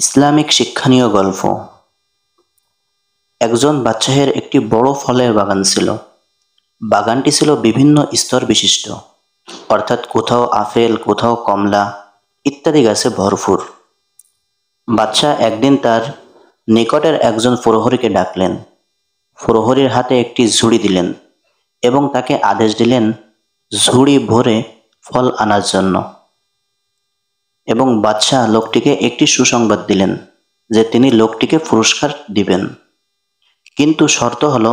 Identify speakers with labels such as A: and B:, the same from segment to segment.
A: Islamic শিক্ষণীয় গল্প। একজন বাদশাহের একটি বড় ফলের বাগান ছিল। বাগানটি ছিল বিভিন্ন স্তর বিশিষ্ট, অর্থাৎ কোথাও আপেল, কোথাও কমলা ইত্যাদি গাছে ভরপুর। বাদশাহ একদিন তার নিকটের একজন প্রহরীকে ডাকলেন। প্রহরীর হাতে একটি ঝুড়ি দিলেন এবং তাকে আদেশ দিলেন ঝুড়ি ভরে ফল আনার জন্য। এবং বাদশাহ লোকটিকে একটি সুসংবাদ দিলেন যে তিনি লোকটিকে পুরস্কার দিবেন, কিন্তু শর্ত হলো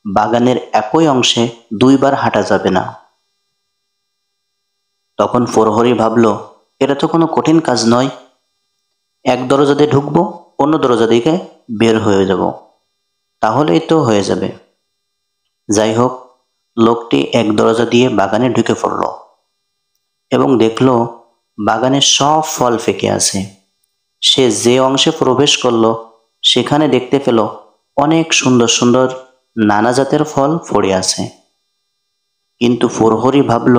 A: বাগানের একই অংশে দুইবার হাঁটা যাবে না। তখন প্রহরী ভাবল, এটা তো কোনো কঠিন কাজ নয়, এক দরজা দিয়ে ঢুকবো, অন্য দরজা দিকে বের হয়ে যাব, তাহলেই তো হয়ে যাবে। যাই হোক, লোকটি এক দরজা দিয়ে বাগানে ঢুকে পড়ল এবং দেখল বাগানের সব ফল ফেঁকে আছে। সে যে অংশে প্রবেশ করল সেখানে দেখতে পেল অনেক সুন্দর সুন্দর নানা জাতের ফল পড়ে আছে। কিন্তু প্রহরী ভাবল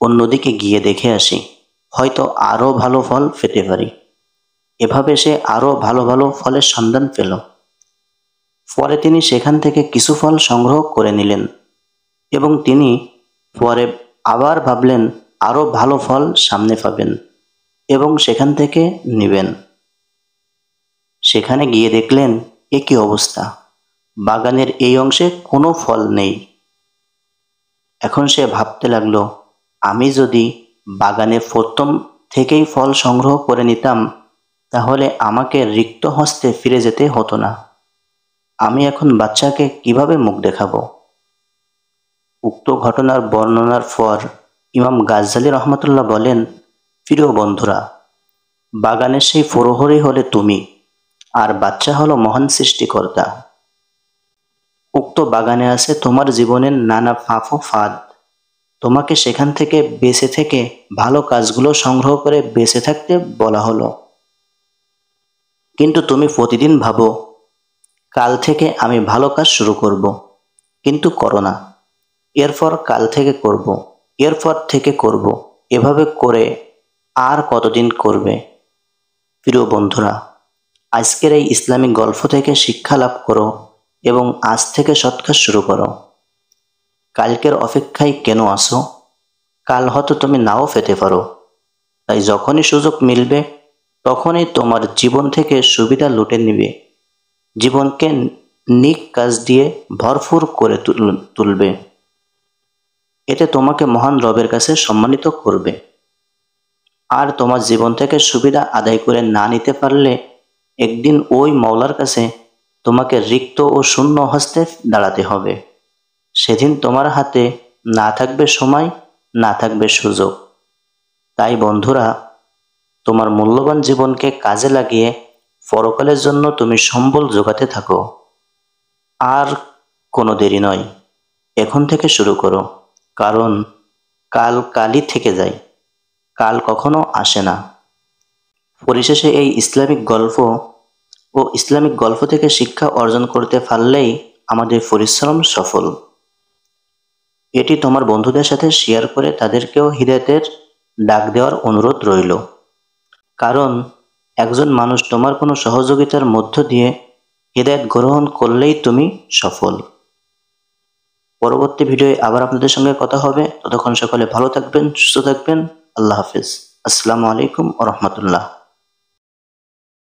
A: অন্যদিকে গিয়ে দেখে আসি, হয়তো আরো ভালো ফল পেতে পারি। এভাবে সে আরো ভালো ভালো ফলের সন্ধান পেল। পরে তিনি সেখান থেকে কিছু ফল সংগ্রহ করে নিলেন এবং তিনি পরে আবার ভাবলেন আরো ভালো ফল সামনে পাবেন এবং সেখান থেকে নেবেন। সেখানে গিয়ে দেখলেন এ কি অবস্থা, বাগানের এই অংশে কোনো ফল নেই। এখন সে ভাবতে লাগলো, আমি যদি বাগানে প্রথম থেকেই ফল সংগ্রহ করে নিতাম তাহলে আমাকে রিক্ত হস্তে ফিরে যেতে হতো না। আমি এখন বাচ্চাকে কিভাবে মুখ দেখাবো? উক্ত ঘটনার বর্ণনার পর ইমাম গাজ্জালী রহমতুল্লাহ বলেন, প্রিয় বন্ধুরা, বাগানের সেই প্রহরী হলে তুমি, আর বাচ্চা হলো মহান সৃষ্টিকর্তা। উক্ত বাগানে আছে তোমার জীবনের নানা ফাঁক ও ফাঁদ। তোমাকে সেখান থেকে বেঁচে থেকে ভালো কাজগুলো সংগ্রহ করে বেঁচে থাকতে বলা হলো। কিন্তু তুমি প্রতিদিন ভাবো কাল থেকে আমি ভালো কাজ শুরু করব, কিন্তু করো না। এরপর কাল থেকে করব, এরপর থেকে করব, এভাবে করে আর কতদিন করবে? প্রিয় বন্ধুরা, আজকের এই ইসলামিক গল্প থেকে শিক্ষা লাভ করো এবং আজ থেকে সৎ কাজ শুরু করো। কালকের অপেক্ষায় কেন আসো? কাল হয়তো তুমি নাও পেতে পারো। তাই যখনই সুযোগ মিলবে তখনই তোমার জীবন থেকে সুবিধা লুটে নিবে, জীবনকে নেক কাজ দিয়ে ভরপুর করে তুলবে। এতে তোমাকে মহান রবের কাছে সম্মানিত করবে। আর তোমার জীবন থেকে সুবিধা আদায় করে না নিতে পারলে একদিন ওই মওলার কাছে তোমাকে রিক্ত ও শূন্য হস্তে দাঁড়াতে হবে। সেদিন তোমার হাতে না থাকবে সময়, না থাকবে সুযোগ। তাই বন্ধুরা, তোমার মূল্যবান জীবনকে কাজে লাগিয়ে পরকালের জন্য তুমি সম্বল জোগাতে থাকো। আর কোনো দেরি নয়, এখন থেকে শুরু করো, কারণ কাল কালই থেকে যায়, কাল কখনো আসে না। পরিশেষে এই ইসলামিক গল্প থেকে শিক্ষা অর্জন করতে পারলেই আমাদের পরিশ্রম সফল। এটি তোমার বন্ধুদের সাথে শেয়ার করে তাদেরকেও হিদায়াতের ডাক দেওয়ার অনুরোধ রইল, কারণ একজন মানুষ তোমার কোনো সহযোগিতার মধ্য দিয়ে হিদায়াত গ্রহণ করলেই তুমি সফল। পরবর্তী ভিডিওয়ে আবার আপনাদের সঙ্গে কথা হবে। ততক্ষণ সকলে ভালো থাকবেন, সুস্থ থাকবেন। আল্লাহ হাফিজ। আসসালামু আলাইকুম ওয়া রাহমাতুল্লাহ।